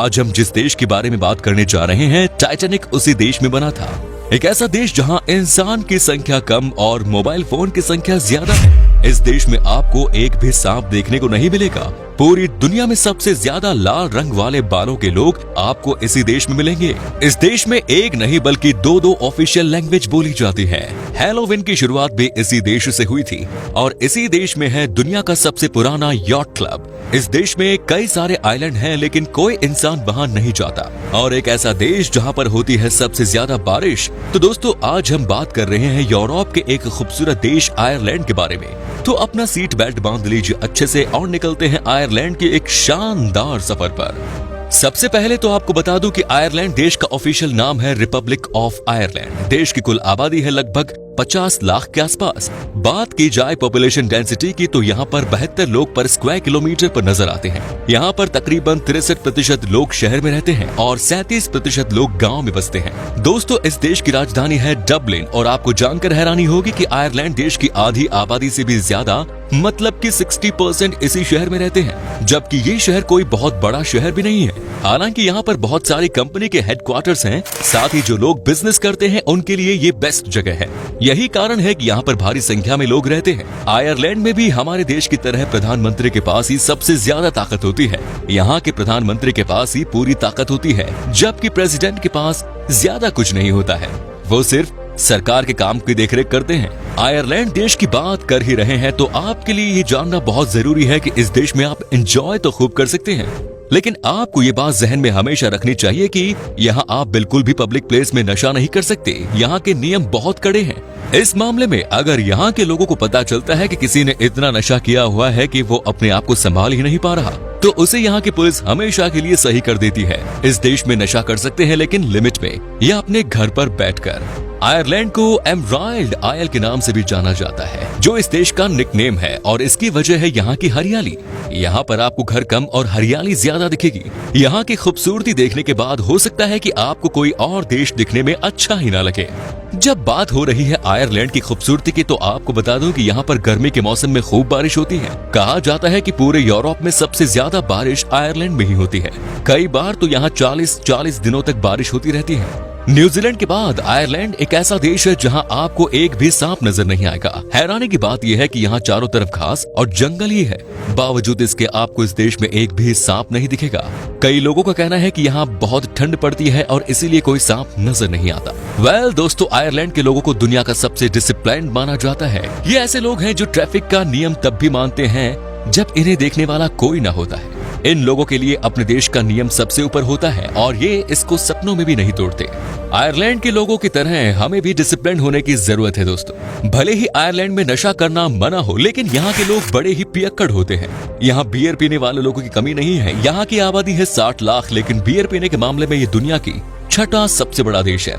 आज हम जिस देश के बारे में बात करने जा रहे हैं, टाइटैनिक उसी देश में बना था। एक ऐसा देश जहां इंसान की संख्या कम और मोबाइल फोन की संख्या ज्यादा है। इस देश में आपको एक भी सांप देखने को नहीं मिलेगा। पूरी दुनिया में सबसे ज्यादा लाल रंग वाले बालों के लोग आपको इसी देश में मिलेंगे। इस देश में एक नहीं बल्कि दो ऑफिशियल लैंग्वेज बोली जाती है। हैलोवीन की शुरुआत भी इसी देश से हुई थी और इसी देश में है दुनिया का सबसे पुराना यॉट क्लब। इस देश में कई सारे आइलैंड हैं, लेकिन कोई इंसान वहां नहीं जाता। और एक ऐसा देश जहां पर होती है सबसे ज्यादा बारिश। तो दोस्तों, आज हम बात कर रहे हैं यूरोप के एक खूबसूरत देश आयरलैंड के बारे में। तो अपना सीट बेल्ट बांध लीजिए अच्छे से और निकलते हैं आयरलैंड के एक शानदार सफर पर। सबसे पहले तो आपको बता दूं कि आयरलैंड देश का ऑफिशियल नाम है रिपब्लिक ऑफ आयरलैंड। देश की कुल आबादी है लगभग 50 लाख के आसपास। बात की जाए पॉपुलेशन डेंसिटी की तो यहाँ पर 72 लोग पर स्क्वायर किलोमीटर पर नजर आते हैं। यहाँ पर तकरीबन 63% लोग शहर में रहते हैं और 37% लोग गांव में बसते हैं। दोस्तों, इस देश की राजधानी है डबलिन और आपको जानकर हैरानी होगी कि आयरलैंड देश की आधी आबादी से भी ज्यादा मतलब कि 60% इसी शहर में रहते हैं, जबकि ये शहर कोई बहुत बड़ा शहर भी नहीं है। हालांकि यहाँ पर बहुत सारी कंपनी के हेडक्वार्टर्स हैं, साथ ही जो लोग बिजनेस करते हैं उनके लिए ये बेस्ट जगह है। यही कारण है कि यहाँ पर भारी संख्या में लोग रहते हैं। आयरलैंड में भी हमारे देश की तरह प्रधानमंत्री के पास ही सबसे ज्यादा ताकत होती है। यहाँ के प्रधानमंत्री के पास ही पूरी ताकत होती है, जबकि प्रेसिडेंट के पास ज्यादा कुछ नहीं होता है। वो सिर्फ सरकार के काम की देखरेख करते हैं। आयरलैंड देश की बात कर ही रहे हैं तो आपके लिए ये जानना बहुत जरूरी है कि इस देश में आप एंजॉय तो खूब कर सकते हैं, लेकिन आपको ये बात जहन में हमेशा रखनी चाहिए कि यहाँ आप बिल्कुल भी पब्लिक प्लेस में नशा नहीं कर सकते। यहाँ के नियम बहुत कड़े हैं। इस मामले में अगर यहाँ के लोगों को पता चलता है कि किसी ने इतना नशा किया हुआ है कि वो अपने आप को संभाल ही नहीं पा रहा, तो उसे यहाँ की पुलिस हमेशा के लिए सही कर देती है। इस देश में नशा कर सकते हैं, लेकिन लिमिट में या अपने घर पर बैठकर। आयरलैंड को एमराल्ड आयल के नाम से भी जाना जाता है, जो इस देश का निकनेम है और इसकी वजह है यहाँ की हरियाली। यहाँ पर आपको घर कम और हरियाली ज्यादा दिखेगी। यहाँ की खूबसूरती देखने के बाद हो सकता है कि आपको कोई और देश दिखने में अच्छा ही ना लगे। जब बात हो रही है आयरलैंड की खूबसूरती की, तो आपको बता दूं कि यहाँ पर गर्मी के मौसम में खूब बारिश होती है। कहा जाता है कि पूरे यूरोप में सबसे ज्यादा बारिश आयरलैंड में ही होती है। कई बार तो यहाँ 40 दिनों तक बारिश होती रहती है। न्यूजीलैंड के बाद आयरलैंड एक ऐसा देश है जहां आपको एक भी सांप नजर नहीं आएगा। हैरानी की बात यह है कि यहाँ चारों तरफ घास और जंगल ही है। बावजूद इसके आपको इस देश में एक भी सांप नहीं दिखेगा। कई लोगों का कहना है कि यहाँ बहुत ठंड पड़ती है और इसीलिए कोई सांप नजर नहीं आता। वेल दोस्तों, आयरलैंड के लोगों को दुनिया का सबसे डिसिप्लिन्ड माना जाता है। ये ऐसे लोग हैं जो ट्रैफिक का नियम तब भी मानते हैं जब इन्हें देखने वाला कोई न होता है। इन लोगों के लिए अपने देश का नियम सबसे ऊपर होता है और ये इसको सपनों में भी नहीं तोड़ते। आयरलैंड के लोगों की तरह हमें भी डिसिप्लिन होने की जरूरत है दोस्तों। भले ही आयरलैंड में नशा करना मना हो, लेकिन यहाँ के लोग बड़े ही पियक्कड़ होते हैं। यहाँ बियर पीने वाले लोगों की कमी नहीं है। यहाँ की आबादी है 60 लाख, लेकिन बियर पीने के मामले में ये दुनिया की 6वां सबसे बड़ा देश है।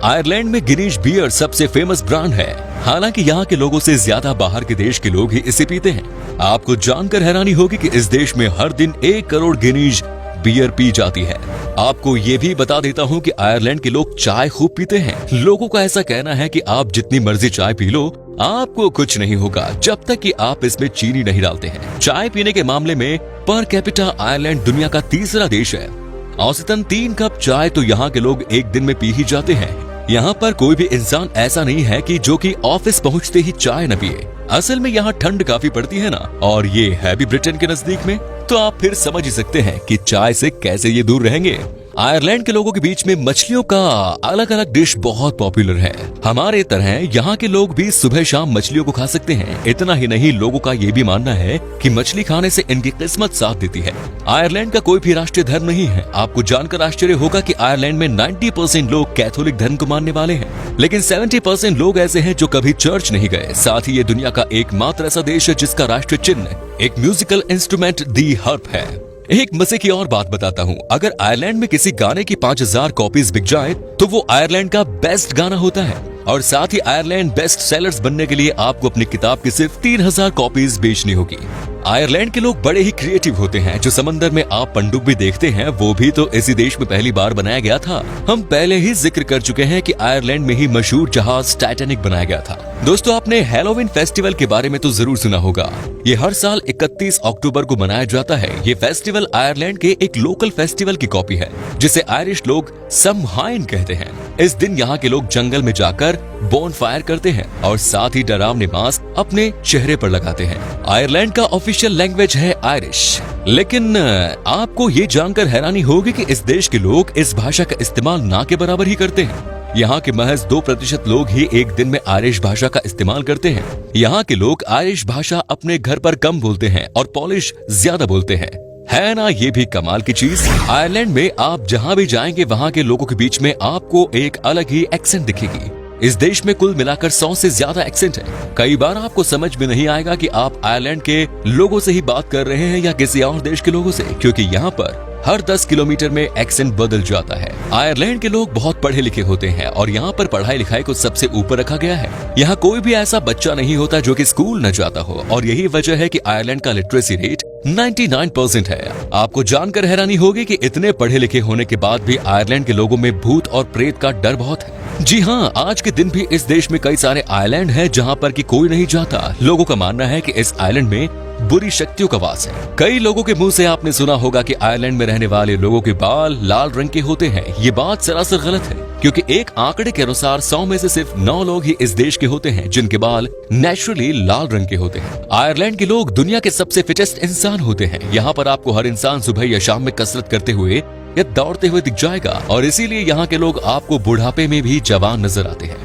आयरलैंड में गिनीज बियर सबसे फेमस ब्रांड है। हालांकि यहाँ के लोगों से ज्यादा बाहर के देश के लोग ही इसे पीते हैं। आपको जानकर हैरानी होगी कि इस देश में हर दिन 1 करोड़ गिनीज बियर पी जाती है। आपको ये भी बता देता हूँ कि आयरलैंड के लोग चाय खूब पीते हैं। लोगों का ऐसा कहना है कि आप जितनी मर्जी चाय पी लो, आपको कुछ नहीं होगा जब तक कि आप इसमें चीनी नहीं डालते हैं। चाय पीने के मामले में पर कैपिटा आयरलैंड दुनिया का तीसरा देश है। औसतन 3 कप चाय तो यहाँ के लोग एक दिन में पी ही जाते हैं। यहाँ पर कोई भी इंसान ऐसा नहीं है कि जो कि ऑफिस पहुँचते ही चाय न पिए। असल में यहाँ ठंड काफी पड़ती है ना, और ये है भी ब्रिटेन के नजदीक में, तो आप फिर समझ ही सकते हैं कि चाय से कैसे ये दूर रहेंगे। आयरलैंड के लोगों के बीच में मछलियों का अलग अलग डिश बहुत पॉपुलर है। हमारे तरह यहाँ के लोग भी सुबह शाम मछलियों को खा सकते हैं। इतना ही नहीं, लोगों का ये भी मानना है कि मछली खाने से इनकी किस्मत साथ देती है। आयरलैंड का कोई भी राष्ट्रीय धर्म नहीं है। आपको जानकर आश्चर्य होगा कि आयरलैंड में 90% लोग कैथोलिक धर्म को मानने वाले हैं, लेकिन 70% लोग ऐसे हैं जो कभी चर्च नहीं गए। साथ ही ये दुनिया का एकमात्र ऐसा देश है जिसका राष्ट्रीय चिन्ह एक म्यूजिकल इंस्ट्रूमेंट दी हार्प है। एक मजे की और बात बताता हूँ, अगर आयरलैंड में किसी गाने की 5000 कॉपीज बिक जाए तो वो आयरलैंड का बेस्ट गाना होता है। और साथ ही आयरलैंड बेस्ट सेलर्स बनने के लिए आपको अपनी किताब की सिर्फ 3000 कॉपीज बेचनी होगी। आयरलैंड के लोग बड़े ही क्रिएटिव होते हैं। जो समंदर में आप पनडुब्बी देखते हैं वो भी तो इसी देश में पहली बार बनाया गया था। हम पहले ही जिक्र कर चुके हैं कि आयरलैंड में ही मशहूर जहाज टाइटैनिक बनाया गया था। दोस्तों, आपने हैलोवीन फेस्टिवल के बारे में तो जरूर सुना होगा। ये हर साल 31 अक्टूबर को मनाया जाता है। ये फेस्टिवल आयरलैंड के एक लोकल फेस्टिवल की कॉपी है जिसे आयरिश लोग समहाइन कहते हैं। इस दिन यहाँ के लोग जंगल में जाकर बोन फायर करते हैं और साथ ही डरावने मास्क अपने चेहरे पर लगाते हैं। आयरलैंड का ऑफिशियल लैंग्वेज है आयरिश। लेकिन आपको ये जानकर हैरानी होगी कि इस देश के लोग इस भाषा का इस्तेमाल ना के बराबर ही करते हैं। यहाँ के महज 2% लोग ही एक दिन में आयरिश भाषा का इस्तेमाल करते हैं। यहाँ के लोग आयरिश भाषा अपने घर पर कम बोलते हैं और पॉलिश ज्यादा बोलते हैं। है ना ये भी कमाल की चीज। आयरलैंड में आप जहाँ भी जाएंगे वहाँ के लोगों के बीच में आपको एक अलग ही एक्सेंट दिखेगी। इस देश में कुल मिलाकर 100 से ज्यादा एक्सेंट है। कई बार आपको समझ में नहीं आएगा कि आप आयरलैंड के लोगों से ही बात कर रहे हैं या किसी और देश के लोगों से, क्योंकि यहाँ पर हर 10 किलोमीटर में एक्सेंट बदल जाता है। आयरलैंड के लोग बहुत पढ़े लिखे होते हैं और यहाँ पर पढ़ाई लिखाई को सबसे ऊपर रखा गया है। यहाँ कोई भी ऐसा बच्चा नहीं होता जो कि स्कूल न जाता हो और यही वजह है कि आयरलैंड का लिटरेसी रेट 99% है। आपको जानकर हैरानी होगी कि इतने पढ़े लिखे होने के बाद भी आयरलैंड के लोगों में भूत और प्रेत का डर बहुत है। जी हाँ, आज के दिन भी इस देश में कई सारे आइलैंड हैं जहाँ पर कि कोई नहीं जाता। लोगों का मानना है कि इस आइलैंड में बुरी शक्तियों का वास है। कई लोगों के मुंह से आपने सुना होगा कि आयरलैंड में रहने वाले लोगों के बाल लाल रंग के होते हैं। ये बात सरासर गलत है, क्योंकि एक आंकड़े के अनुसार 100 में से सिर्फ 9 लोग ही इस देश के होते हैं जिनके बाल नेचुरली लाल रंग के होते हैं। आयरलैंड के लोग दुनिया के सबसे फिटेस्ट इंसान होते हैं। यहाँ पर आपको हर इंसान सुबह या शाम में कसरत करते हुए या दौड़ते हुए दिख जाएगा और इसीलिए यहाँ के लोग आपको बुढ़ापे में भी जवान नजर आते हैं।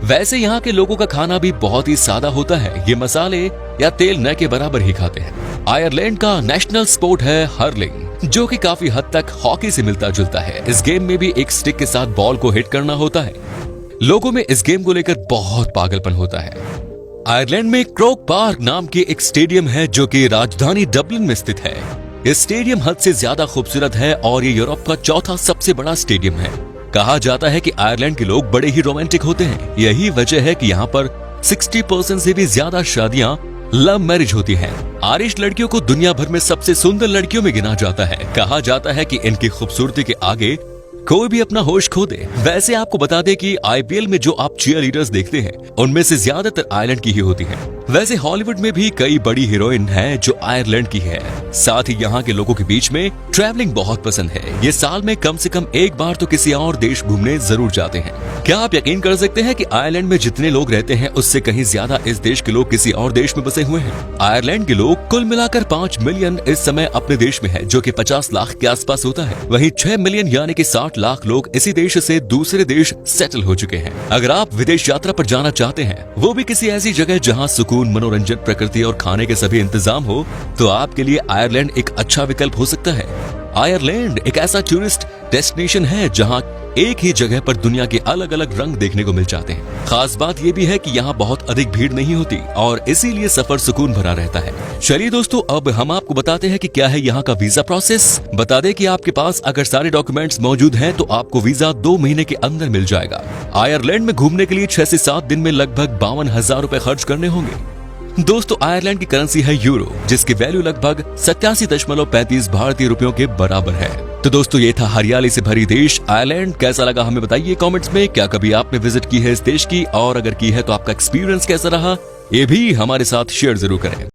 वैसे यहाँ के लोगों का खाना भी बहुत ही सादा होता है। ये मसाले या तेल न के बराबर ही खाते हैं। आयरलैंड का नेशनल स्पोर्ट है हर्लिंग, जो कि काफी हद तक हॉकी से मिलता जुलता है। इस गेम में भी एक स्टिक के साथ बॉल को हिट करना होता है। लोगों में इस गेम को लेकर बहुत पागलपन होता है। आयरलैंड में क्रोक पार्क नाम की एक स्टेडियम है जो कि राजधानी डबलिन में स्थित है। ये स्टेडियम हद से ज्यादा खूबसूरत है और ये यूरोप का चौथा सबसे बड़ा स्टेडियम है। कहा जाता है कि आयरलैंड के लोग बड़े ही रोमांटिक होते हैं। यही वजह है कि यहाँ पर 60% से भी ज्यादा शादियां लव मैरिज होती हैं। आयरिश लड़कियों को दुनिया भर में सबसे सुंदर लड़कियों में गिना जाता है। कहा जाता है कि इनकी खूबसूरती के आगे कोई भी अपना होश खो दे। वैसे आपको बता दें कि आईपीएल में जो आप चीयर लीडर्स देखते हैं उनमें से ज्यादातर आयरलैंड की ही होती हैं। वैसे हॉलीवुड में भी कई बड़ी हीरोइन हैं जो आयरलैंड की है। साथ ही यहाँ के लोगों के बीच में ट्रैवलिंग बहुत पसंद है। ये साल में कम से कम एक बार तो किसी और देश घूमने जरूर जाते हैं। क्या आप यकीन कर सकते हैं कि आयरलैंड में जितने लोग रहते हैं उससे कहीं ज्यादा इस देश के लोग किसी और देश में बसे हुए हैं। आयरलैंड के लोग कुल मिलाकर 5 मिलियन इस समय अपने देश में है, जो कि 50 लाख के आसपास होता है। वहीं 6 मिलियन यानी कि 60 लाख लोग इसी देश से दूसरे देश सेटल हो चुके हैं। अगर आप विदेश यात्रा पर जाना चाहते हैं, वो भी किसी ऐसी जगह जहाँ सुकून, मनोरंजन, प्रकृति और खाने के सभी इंतजाम हो, तो आपके लिए आयरलैंड एक अच्छा विकल्प हो सकता है। आयरलैंड एक ऐसा टूरिस्ट डेस्टिनेशन है जहां एक ही जगह पर दुनिया के अलग अलग रंग देखने को मिल जाते हैं। खास बात यह भी है कि यहाँ बहुत अधिक भीड़ नहीं होती और इसीलिए सफर सुकून भरा रहता है। चलिए दोस्तों, अब हम आपको बताते हैं कि क्या है यहाँ का वीजा प्रोसेस। बता दें कि आपके पास अगर सारे डॉक्यूमेंट्स मौजूद हैं तो आपको वीजा 2 महीने के अंदर मिल जाएगा। आयरलैंड में घूमने के लिए 6 से 7 दिन में लगभग 52,000 रुपए खर्च करने होंगे। दोस्तों, आयरलैंड की करेंसी है यूरो, जिसकी वैल्यू लगभग 87.35 भारतीय रुपयों के बराबर है। तो दोस्तों, ये था हरियाली से भरी देश आयरलैंड। कैसा लगा हमें बताइए कमेंट्स में। क्या कभी आपने विजिट की है इस देश की, और अगर की है तो आपका एक्सपीरियंस कैसा रहा, ये भी हमारे साथ शेयर जरूर करें।